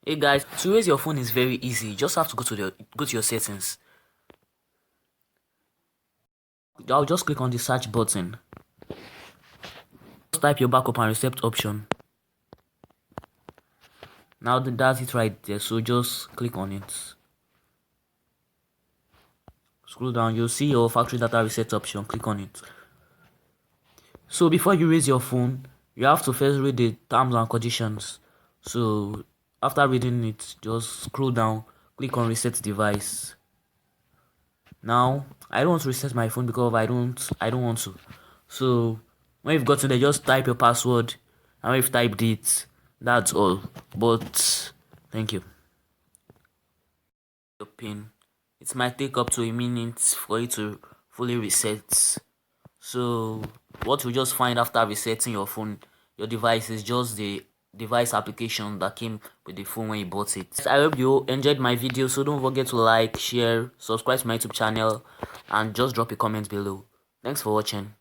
Hey guys, to raise your phone is very easy. You just have to go to your settings. I'll just click on the search button. Just type your backup and reset option. Now that's it right there. So just click on it. Scroll down, you'll see your factory data reset option. Click on it. So before you raise your phone, you have to first read the terms and conditions. So after reading it, just scroll down, click on reset device. Now I don't want to reset my phone because I don't want to. So when you've gotten there, just type your password, and when you've typed it, that's all. But thank you. Your pin. It might take up to a minute for it to fully reset. So what you just find after resetting your phone, your device, is just the device application that came with the phone when you bought it. I hope you enjoyed my video, so don't forget to like, share, subscribe to my YouTube channel, and just drop a comment below. Thanks for watching.